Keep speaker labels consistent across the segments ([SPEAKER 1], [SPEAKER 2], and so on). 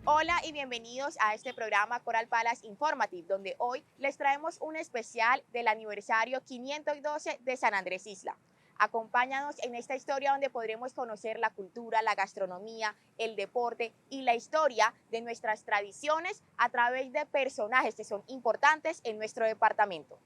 [SPEAKER 1] Hola y bienvenidos a este programa Coral Palace Informative, donde hoy les traemos un especial del aniversario 512 de San Andrés Isla. Acompáñanos en esta historia donde podremos conocer la cultura, la gastronomía, el deporte y la historia de nuestras tradiciones a través de personajes que son importantes en nuestro departamento.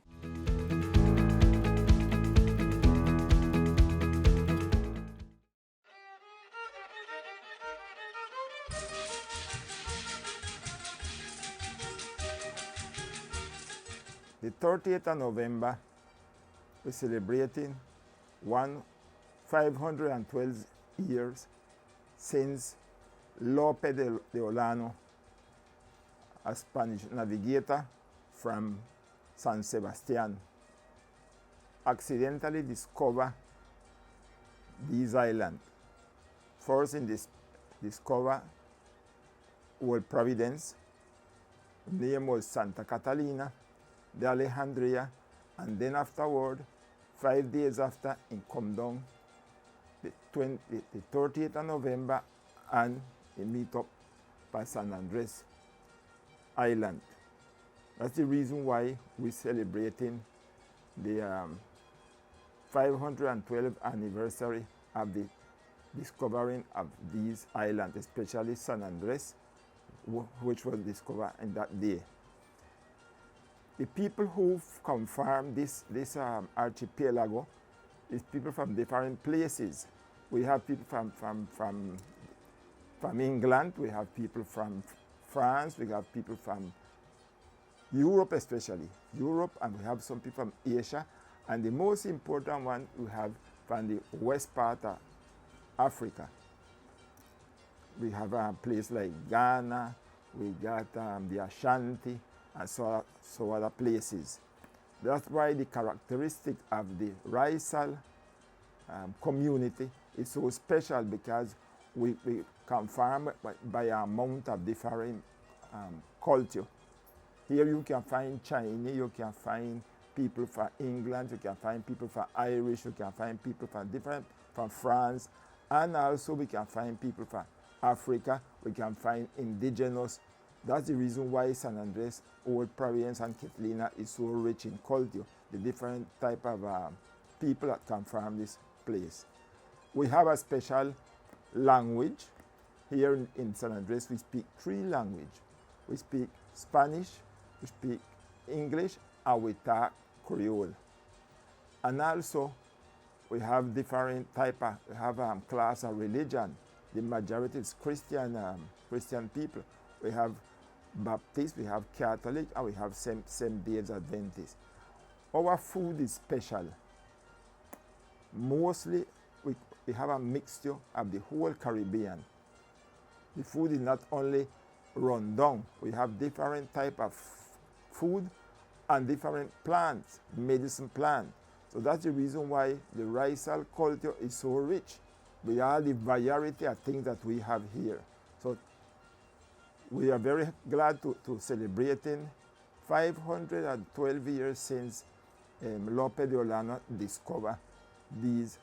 [SPEAKER 2] The 30th of November, we're celebrating 512 years since Lope de Olano, a Spanish navigator from San Sebastian, accidentally discovered these islands. First in this discover was Providencia, name was Santa Catalina, the Alejandria, and then afterward, 5 days after, it come down the 30th of November, and it meet up by San Andrés Island. That's the reason why we're celebrating the 512th anniversary of the discovering of these islands, especially San Andrés, which was discovered in that day. The people who confirm this archipelago is people from different places. We have people from England, we have people from France, we have people from Europe especially, and we have some people from Asia, and the most important one we have from the west part of Africa. We have a place like Ghana, we got the Ashanti, and so other places. That's why the characteristic of the Raisal community is so special, because we confirm by an amount of different culture. Here you can find Chinese, you can find people from England, you can find people from Irish, you can find people from France, and also we can find people from Africa, we can find indigenous. That's the reason why San Andrés, Old Providencia, and Catalina is so rich in culture, the different type of people that come from this place. We have a special language. Here in San Andrés, we speak 3 languages. We speak Spanish, we speak English, and we talk Creole. And also, we have different type of, class of religion. The majority is Christian people. We have Baptist, we have Catholic, and we have Seventh-day Adventist. Our food is special. Mostly, we have a mixture of the whole Caribbean. The food is not only run down. We have different type of food and different plants, medicine plants. So that's the reason why the Raisal culture is so rich with all the variety of things that we have here. So we are very glad to celebrating 512 years since Lope de Olano discovered these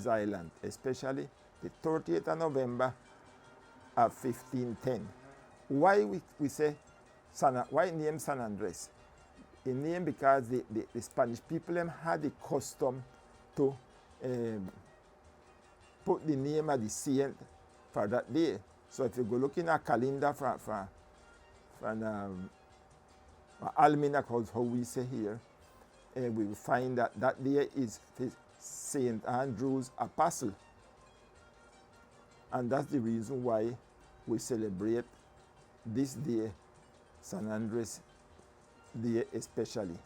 [SPEAKER 2] islands, especially the 30th of November of 1510. Why we say why name San Andrés? It named because the Spanish people had the custom to put the name of the saint for that day. So if you go look in a calendar from almanac, how we say here, we will find that that day is St. Andrew's Apostle. And that's the reason why we celebrate this day, San Andrés Day especially.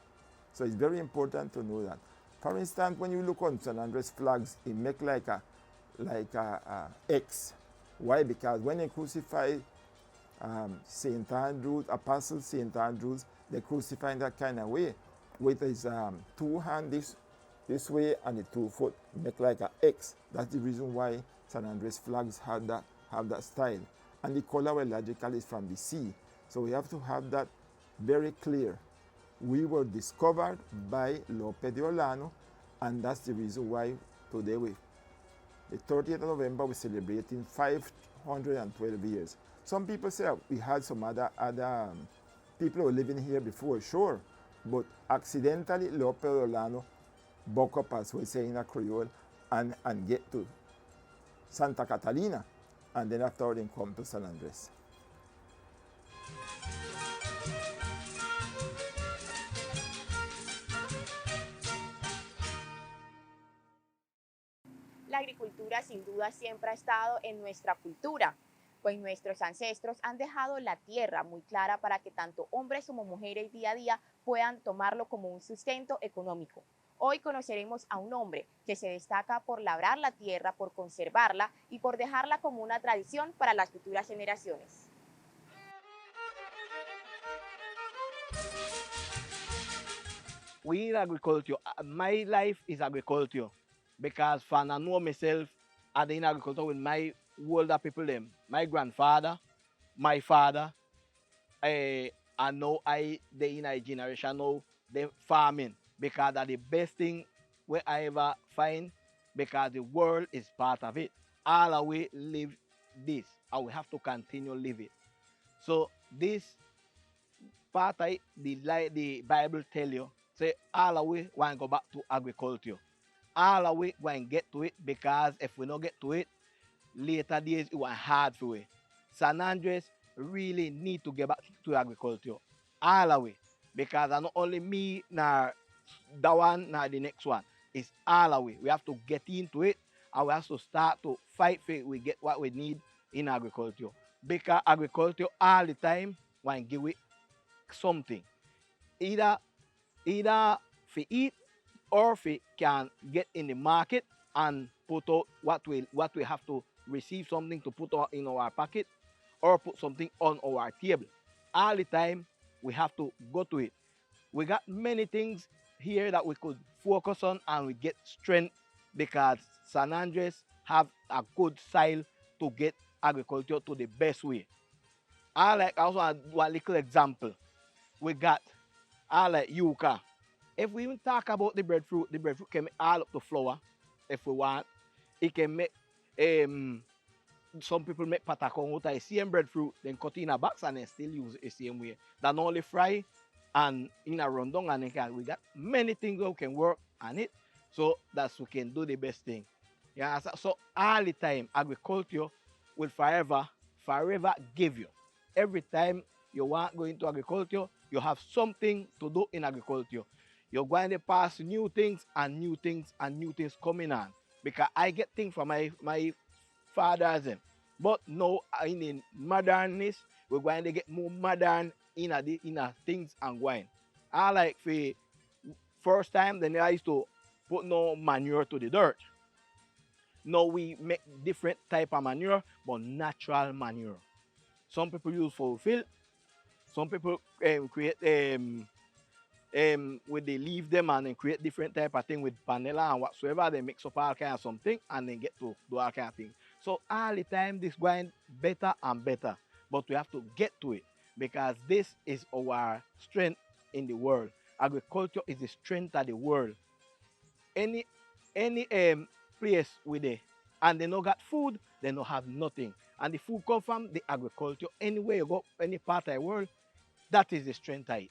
[SPEAKER 2] So it's very important to know that. For instance, when you look on San Andrés flags, it make like a X. Why? Because when they crucify St. Andrew, Apostle St. Andrews, they crucify in that kind of way with his 2 hands this way and the 2 foot make like a X. That's the reason why San Andres flags have that style. And the color, well, logical is from the sea. So we have to have that very clear. We were discovered by Lope de Olano, and that's the reason why today, the 30th of November, we're celebrating 512 years. Some people say we had some other people who were living here before, sure, but accidentally Lope de Olano buck up, as we say in a Creole, and get to Santa Catalina, and then after they come to San Andres.
[SPEAKER 1] La agricultura sin duda siempre ha estado en nuestra cultura, pues nuestros ancestros han dejado la tierra muy clara para que tanto hombres como mujeres día a día puedan tomarlo como un sustento económico. Hoy conoceremos a un hombre que se destaca por labrar la tierra, por conservarla y por dejarla como una tradición para las futuras generaciones.
[SPEAKER 3] We in agriculture, my life is agriculture because for I know myself, I did in agriculture with my older people them, my grandfather, my father, and now I they in a generation now they farming because that's the best thing we I ever find because the world is part of it. All of we live this and we have to continue live it. So this part of it, the Bible tell you, say all of we want to go back to agriculture. All of we want to get to it because if we don't get to it, later days it was hard for we. San Andres really need to get back to agriculture. All of we. Because not only me nor that one nor the next one. It's all of we. We have to get into it and we have to start to fight for it. We get what we need in agriculture. Because agriculture all the time want to give it something. Either for eat or if we can get in the market and put out what we have to receive something to put out in our pocket or put something on our table. All the time we have to go to it. We got many things here that we could focus on and we get strength because San Andres have a good soil to get agriculture to the best way. I like also one little example. We got like yuca. If we even talk about the breadfruit can make all up to flour if we want. It can make some people make patacon out of the same breadfruit, then cut in a box and then still use it the same way. Then only fry and in a rundown and then we got many things that can work on it. So that's we can do the best thing. Yeah, so all the time agriculture will forever give you. Every time you want go into agriculture, you have something to do in agriculture. You're going to pass new things and new things and new things coming on. Because I get things from my fathers. But now in the modernness, we're going to get more modern in a things and wine. I like for first time then I used to put no manure to the dirt. Now we make different type of manure, but natural manure. Some people use fulfill. Some people create where they leave them and then create different type of thing with panela and whatsoever. They mix up all kind of something and then get to do all kind of things. So all the time this going better and better. But we have to get to it because this is our strength in the world. Agriculture is the strength of the world. Any place with it and they no got food, they no have nothing. And the food come from the agriculture. Anywhere you go, any part of the world, that is the strength of it.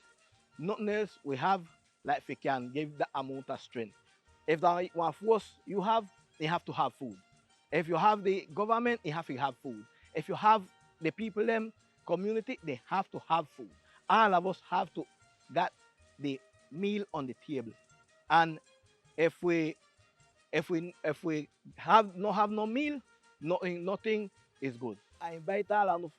[SPEAKER 3] Nothing else we have, like we can give that amount of strength. If that one force you have to have food. If you have the government, you have to have food. If you have the people, them community, they have to have food. All of us have to get the meal on the table. And if we have no meal, nothing is good. I invite all of us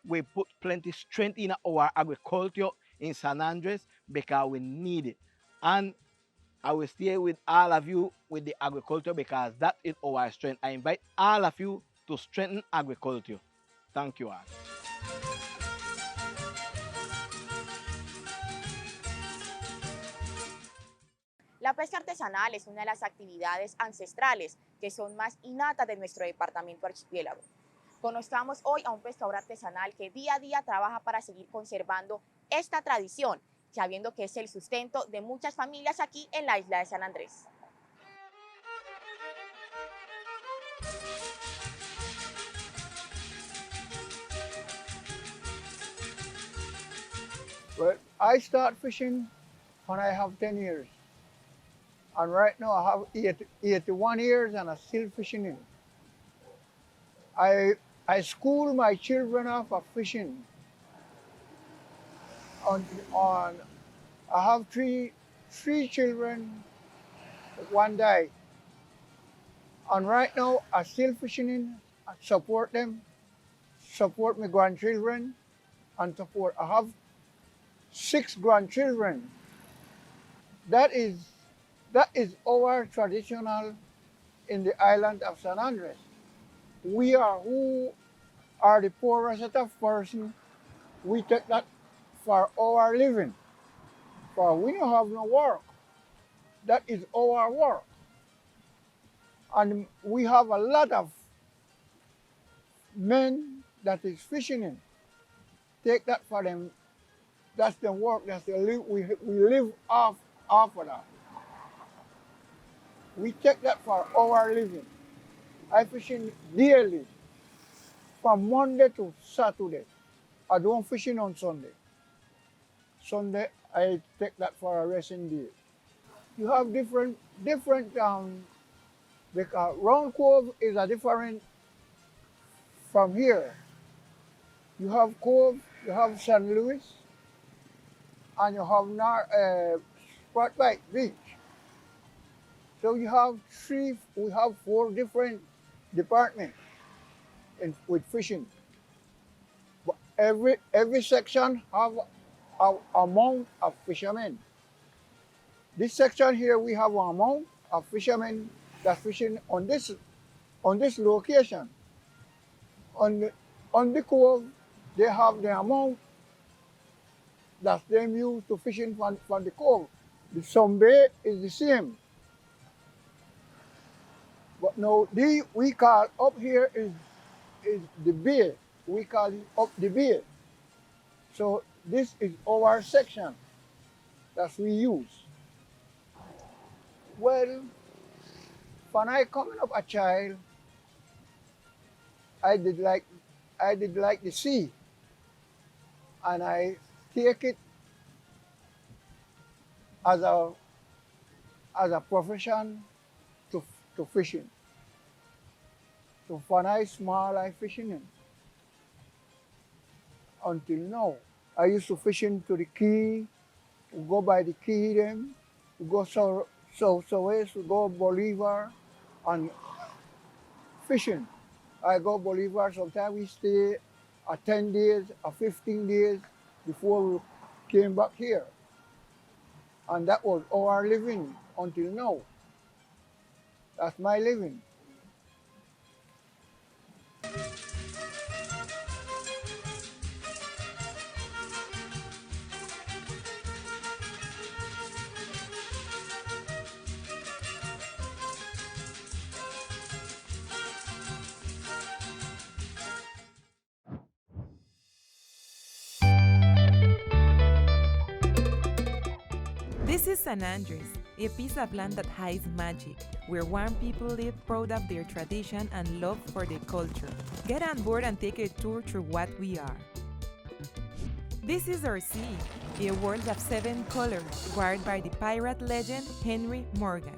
[SPEAKER 3] we put plenty strength in our agriculture in San Andres because we need it. And I will stay with all of you with the agriculture because that is our strength. I invite all of you to strengthen agriculture. Thank you all.
[SPEAKER 1] La pesca artesanal es una de las actividades ancestrales que son más innatas de nuestro departamento archipiélago. Conozcamos hoy a un pescador artesanal que día a día trabaja para seguir conservando esta tradición, sabiendo que es el sustento de muchas familias aquí en la isla de San Andrés.
[SPEAKER 4] Well, I start fishing when I have 10 years. And right now I have 81 years and I'm still fishing in. I school my children off of fishing. I have three children, one died. And right now I'm still fishing in, I support them, support my grandchildren, and support. I have 6 grandchildren. That is our traditional in the island of San Andrés. We are who are the poorest set of person. We take that for our living. For we don't have no work. That is our work. And we have a lot of men that is fishing in. Take that for them. That's the work. That's the live. We live off of that. We take that for our living. I fishing daily, from Monday to Saturday. I don't fishing on Sunday. Sunday I take that for a resting day. You have different because Round Cove is a different from here. You have Cove, you have St. Louis, and you have Spotlight Beach. So you have we have 4 different departments with fishing. But every section have a amount of fishermen. This section here we have an amount of fishermen that's fishing on this location. On the cove, they have the amount that they use to fishing from the cove. The Sun Bay is the same. But now we call up here is the bay. We call it up the bay. So this is our section that we use. Well, when I coming up a child, I did like the sea, and I take it as a profession to fishing. So when I small, I fishing in. Until now, I used to fishing to the quay, go by the quay them, go southwest, go Bolivar, and fishing. I go Bolivar, sometimes we stay 10 days, 15 days before we came back here. And that was our living until now. That's my living.
[SPEAKER 5] This is San Andrés, a piece of land that hides magic, where warm people live proud of their tradition and love for their culture. Get on board and take a tour through what we are. This is our sea, a world of 7 colors, guarded by the pirate legend Henry Morgan.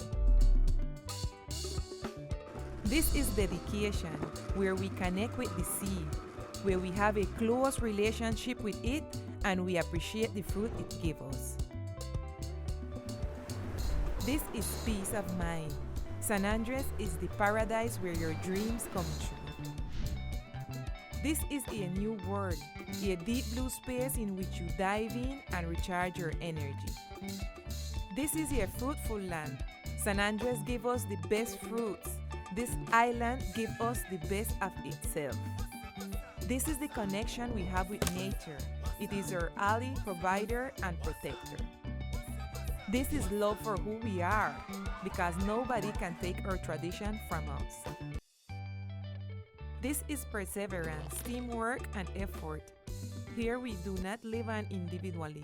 [SPEAKER 5] This is dedication, where we connect with the sea, where we have a close relationship with it and we appreciate the fruit it gives us. This is peace of mind. San Andrés is the paradise where your dreams come true. This is a new world, a deep blue space in which you dive in and recharge your energy. This is a fruitful land. San Andrés gives us the best fruits. This island gives us the best of itself. This is the connection we have with nature. It is our ally, provider, and protector. This is love for who we are, because nobody can take our tradition from us. This is perseverance, teamwork, and effort. Here we do not live on individually.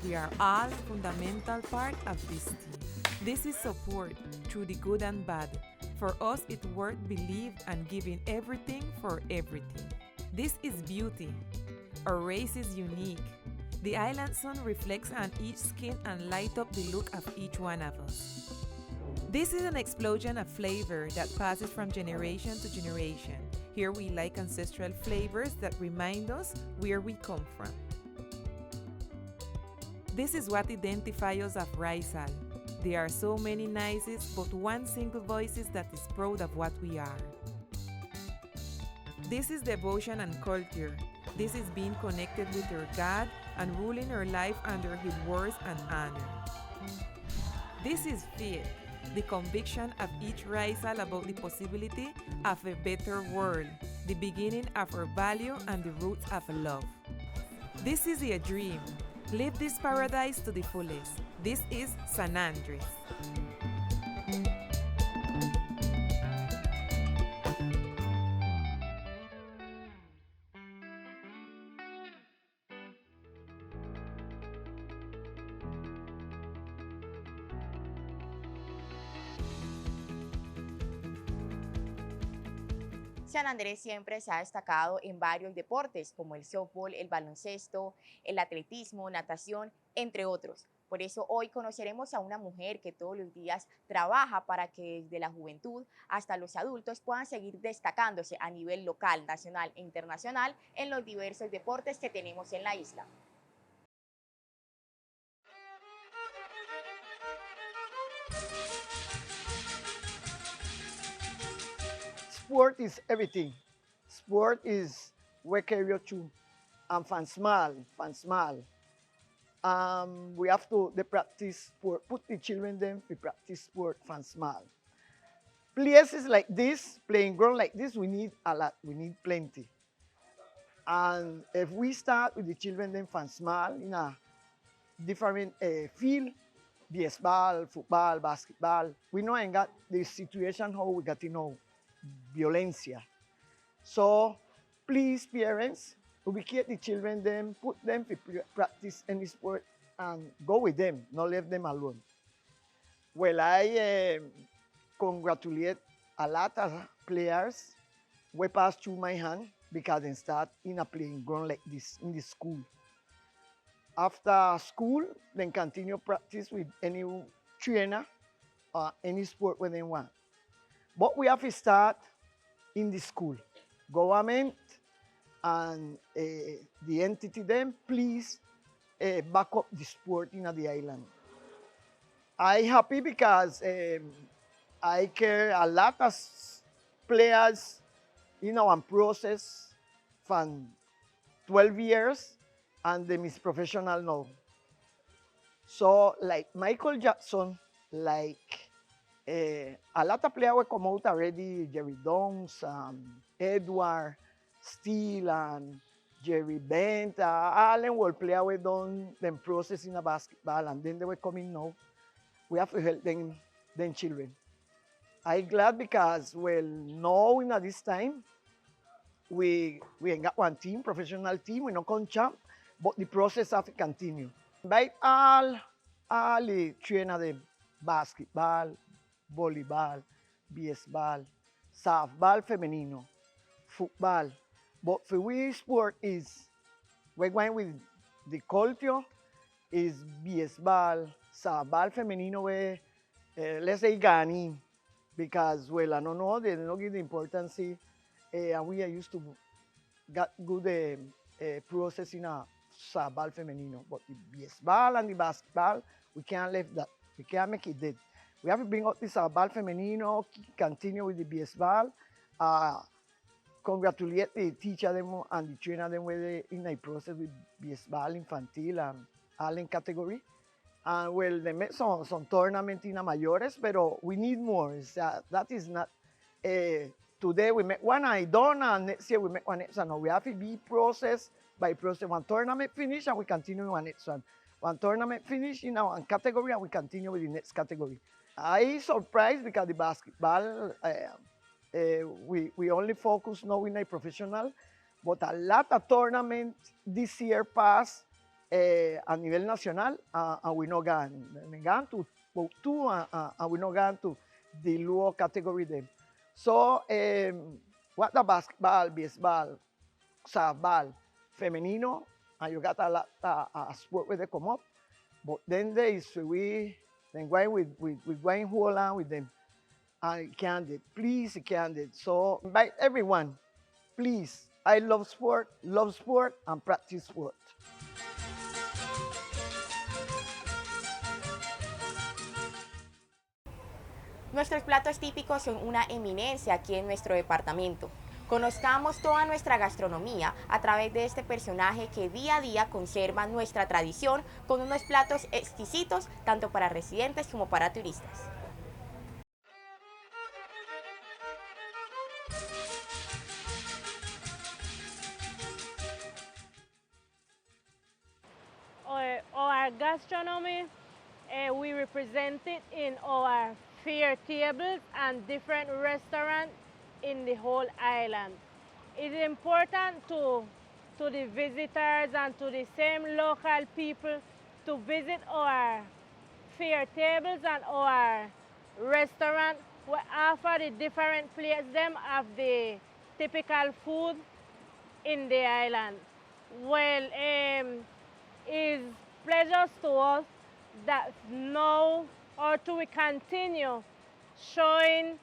[SPEAKER 5] We are all fundamental part of this team. This is support through the good and bad. For us, it's worth believing and giving everything for everything. This is beauty. Our race is unique. The island sun reflects on each skin and lights up the look of each one of us. This is an explosion of flavor that passes from generation to generation. Here we like ancestral flavors that remind us where we come from. This is what identifies us as Raizal. There are so many nices, but one single voice that is proud of what we are. This is devotion and culture. This is being connected with our God and ruling our life under His words and honor. This is faith, the conviction of each Raizal about the possibility of a better world, the beginning of our value and the roots of love. This is a dream. Live this paradise to the fullest. This is San Andrés.
[SPEAKER 1] San Andrés siempre se ha destacado en varios deportes como el softball, el baloncesto, el atletismo, natación, entre otros. Por eso hoy conoceremos a una mujer que todos los días trabaja para que desde la juventud hasta los adultos puedan seguir destacándose a nivel local, nacional e internacional en los diversos deportes que tenemos en la isla.
[SPEAKER 4] Sport is everything. Sport is where carry to and fan small, fan small. We have to they practice sport. Put the children them to practice sport fan small. Places like this, playing ground like this, we need a lot. We need plenty. And if we start with the children them fan small in a different field, baseball, football, basketball, we know and got the situation how we got to know violencia. So please, parents, ubicate the children them, put them to practice any sport and go with them, not leave them alone. Well, I congratulate a lot of players who pass through my hand because they start in a playing ground like this in the school. After school, then continue practice with any trainer or any sport when they want. But we have to start in the school. Government and the entity then, please back up the sport in the island. I happy because I care a lot of players in our process from 12 years and them is professional now. So like Michael Jackson, like a lot of players will come out already, Jerry Downs, Edward, Steele, and Jerry Bent, all them will play with them process in a basketball, and then they will come in now. We have to help them children. I'm glad because, well, now in this time, we ain't got one team, professional team, we not come champ, but the process have to continue. Invite all the trainer them, basketball, volleyball, baseball, softball femenino, football. But for we sport is, we're going with the culture, is baseball, softball femenino, where, let's say Ghani, because, well, I don't know, they don't give the importance, and we are used to get good process in a softball femenino. But the baseball and the basketball, we can't leave that. We can't make it dead. We have to bring up the softball femenino, continue with the baseball, congratulate the teacher them and the trainer them in the process with baseball, infantil, and all in category. And well, they make some tournament in a mayores, but we need more. That is not, today we make one I done, and next year we make one next one. No, we have to be process by process. One tournament finish and we continue one next one. One tournament finish in our category and we continue with the next category. I surprised because the basketball, we only focus now in a professional, but a lot of tournaments this year passed a nivel nacional and we not gone. We gone to both two and we not gone to the lower category then. So what the basketball, baseball, softball, femenino, and you got a lot of sport where they come up. But then there is we then going with going hold on with them. And candid, please candid. So invite everyone, please. I love sport, and practice sport.
[SPEAKER 1] Nuestros platos típicos son una eminencia aquí en nuestro departamento. Conozcamos toda nuestra gastronomía a través de este personaje que día a día conserva nuestra tradición con unos platos exquisitos tanto para residentes como para turistas.
[SPEAKER 6] Our gastronomy, we represent it in our fair tables and different restaurants in the whole island. It is important to the visitors and to the same local people to visit our fair tables and our restaurant. We offer the different plates them of the typical food in the island. Well, it's pleasure to us that now or to we continue showing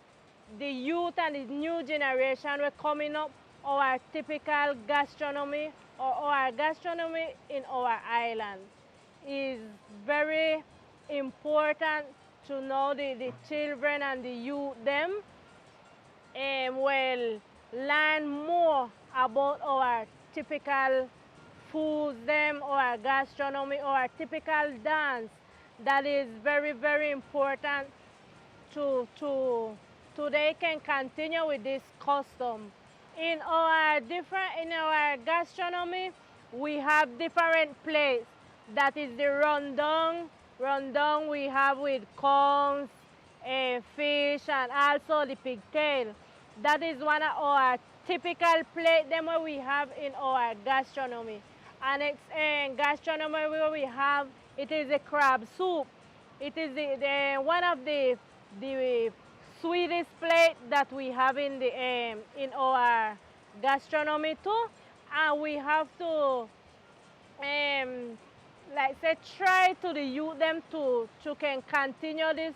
[SPEAKER 6] the youth and the new generation we're coming up our typical gastronomy or our gastronomy in our island. Is very important to know the children and the youth them will learn more about our typical foods them, our gastronomy, our typical dance. That is very, very important to they can continue with this custom. In our gastronomy, we have different plates. That is the rundown. Rundown we have with corns, fish, and also the pigtail. That is one of our typical plate them what we have in our gastronomy. And it's gastronomy where we have it is a crab soup. It is one of the sweetest plate that we have in our gastronomy too. And we have to like say try to the youth them to can continue this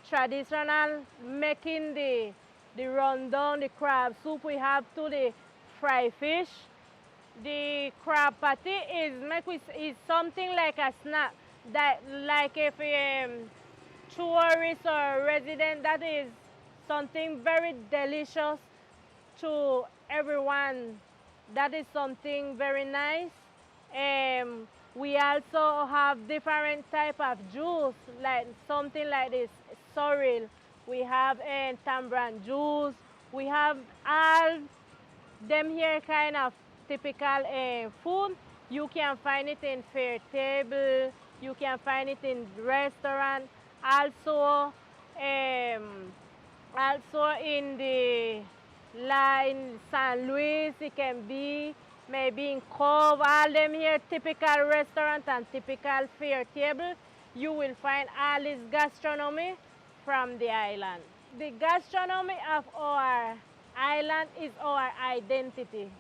[SPEAKER 6] traditional making the rundown, the crab soup. We have to the fried fish. The crab patty is something like a snack that like if tourist or resident, that is something very delicious to everyone. That is something very nice. We also have different type of juice, like something like this sorrel. We have tamarind juice. We have all them here kind of typical food. You can find it in fair table. You can find it in restaurant. Also in the line San Luis, it can be maybe in Cove. All them here typical restaurant and typical fair table. You will find all this gastronomy from the island. The gastronomy of our island is our identity.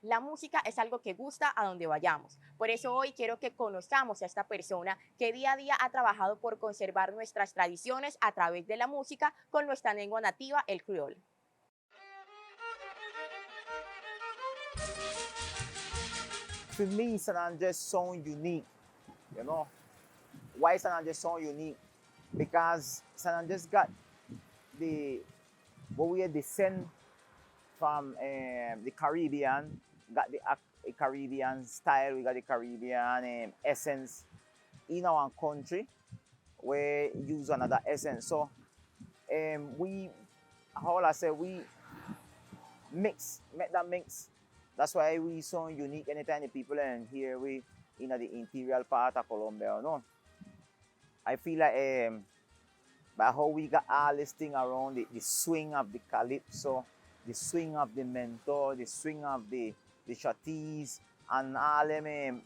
[SPEAKER 1] La música es algo que gusta a donde vayamos. Por eso hoy quiero que conozcamos a esta persona que día a día ha trabajado por conservar nuestras tradiciones a través de la música con nuestra lengua nativa, el criol.
[SPEAKER 7] To me, San Andrés sound unique, you know. Why San Andrés sound unique? Because San Andrés got what we descend from the Caribbean, got the Caribbean style, we got the Caribbean essence in our country, we use another essence. So we how I say, we make that mix. That's why we so unique anytime the people in here, we in the interior part of Colombia, you know. I feel like by how we got all this thing around the swing of the calypso, the swing of the mentor, the swing of the chatees, and all them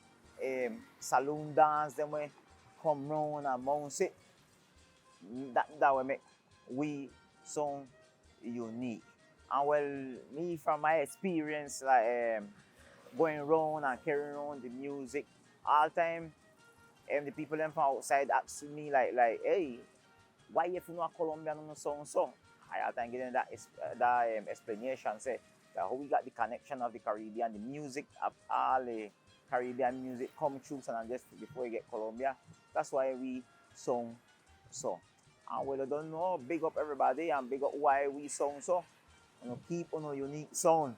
[SPEAKER 7] saloon dance, them way come round and bounce it. That way make we sound unique. And well, me from my experience, like going around and carrying on the music all the time, the people them from outside ask me like, hey, why you know a Colombian song so? I all the time give them that explanation, say that how we got the connection of the Caribbean, the music of all the Caribbean music come through San Andrés before we get Colombia. That's why we song so. And well, I don't know, big up everybody and big up why we song so. You know, keep on a unique sound.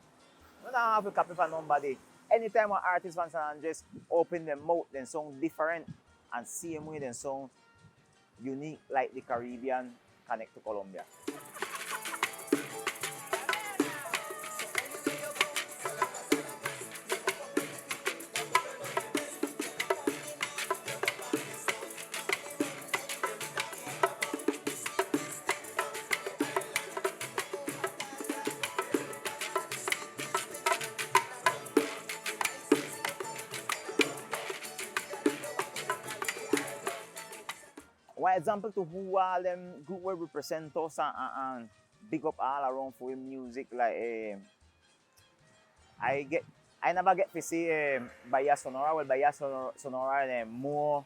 [SPEAKER 7] You don't have to copy for nobody. Anytime an artist from San Andrés open their mouth, then sound different and same way then sound unique like the Caribbean connect to Colombia. One example to who all them group will represent us and big up all around for music, like I never get to see Bahia Sonora. Well, Bahia Sonora more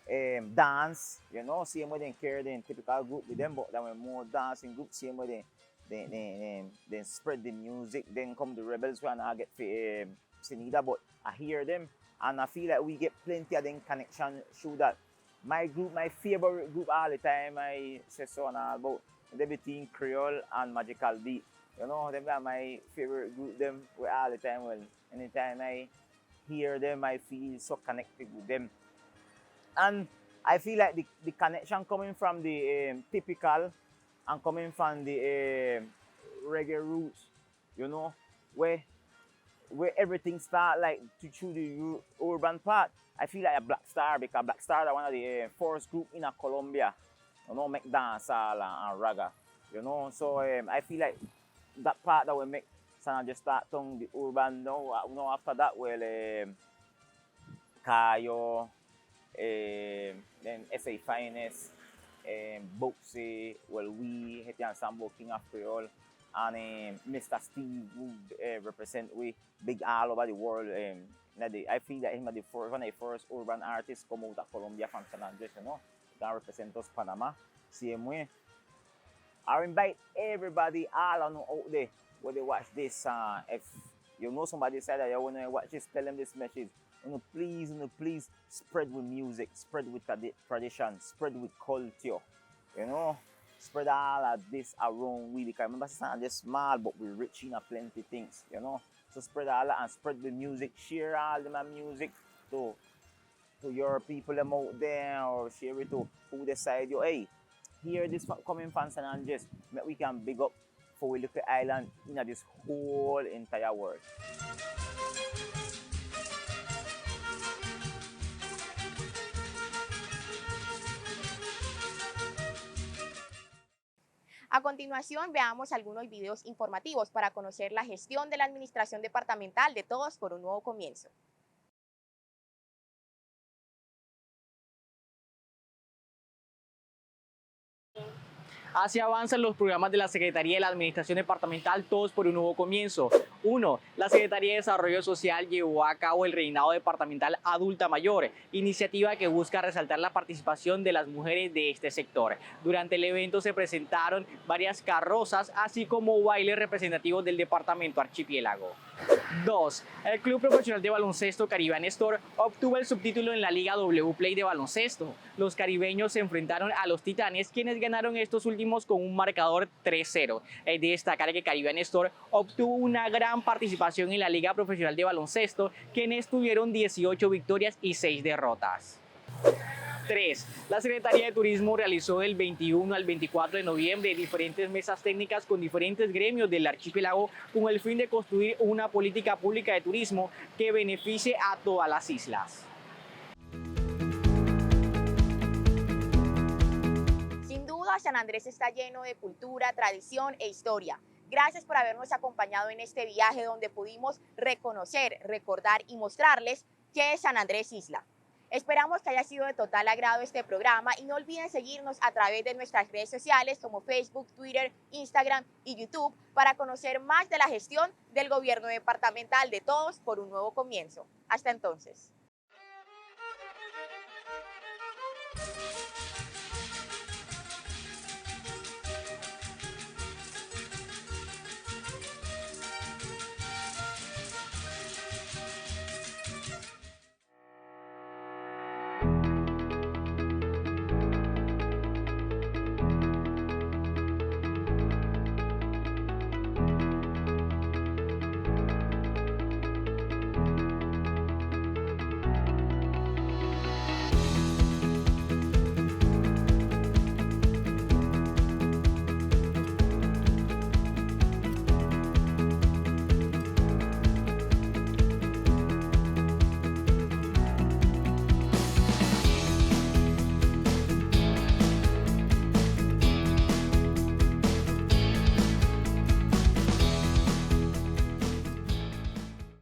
[SPEAKER 7] dance, you know, same way they carry the typical group with them, but they were more dancing group, same way they spread the music. Then come the rebels when I get to see neither, but I hear them and I feel like we get plenty of them connection through that. My group, my favorite group all the time, I say so and all about everything Creole and Magical Beat. You know, them are my favorite group, them all the time. Well, anytime I hear them, I feel so connected with them. And I feel like the connection coming from the typical and coming from the reggae roots, you know, where everything start like through the urban part. I feel like a Black Star because Black Star are one of the first group in Colombia, you know, make dancehall and raga, you know. So I feel like that part that will make San Andrés start on the urban. Now after that, well, Kayo, then SA Finest, Boxy, well, we, Hetian Sambo, King of Creole, and Mr. Steve, who represent we big all over the world. I feel that he's one of the first urban artists come out of Colombia from San Andrés, you know. He can represent us Panama, same way. I invite everybody all out there when they watch this. If you know somebody said that you want to watch this, tell them this message. Please spread with music, spread with tradition, spread with culture, you know. Spread all of this around we because remember San Andrés small but we're rich in plenty things, you know. So spread all that and spread the music, share all the music to your people them out there or share it to who decide you, hey, hear this coming from San Andrés, we can big up for we look at the island in this whole entire world.
[SPEAKER 1] A continuación, veamos algunos videos informativos para conocer la gestión de la Administración Departamental de Todos por un Nuevo Comienzo.
[SPEAKER 8] Así avanzan los programas de la Secretaría de la Administración Departamental Todos por un Nuevo Comienzo. 1. La Secretaría de Desarrollo Social llevó a cabo el Reinado Departamental Adulta Mayor, iniciativa que busca resaltar la participación de las mujeres de este sector. Durante el evento se presentaron varias carrozas, así como bailes representativos del departamento Archipiélago. 2. El Club Profesional de Baloncesto Caribbean Store obtuvo el subtítulo en la Liga W Play de baloncesto. Los caribeños se enfrentaron a los Titanes, quienes ganaron estos últimos con un marcador 3-0. Es de destacar que Caribbean Store obtuvo una gran participación en la Liga Profesional de Baloncesto, quienes tuvieron 18 victorias y 6 derrotas. 3. La Secretaría de Turismo realizó del 21 al 24 de noviembre diferentes mesas técnicas con diferentes gremios del archipiélago con el fin de construir una política pública de turismo que beneficie a todas las islas.
[SPEAKER 1] Sin duda, San Andrés está lleno de cultura, tradición e historia. Gracias por habernos acompañado en este viaje donde pudimos reconocer, recordar y mostrarles qué es San Andrés Isla. Esperamos que haya sido de total agrado este programa y no olviden seguirnos a través de nuestras redes sociales como Facebook, Twitter, Instagram y YouTube para conocer más de la gestión del gobierno departamental de todos por un nuevo comienzo. Hasta entonces.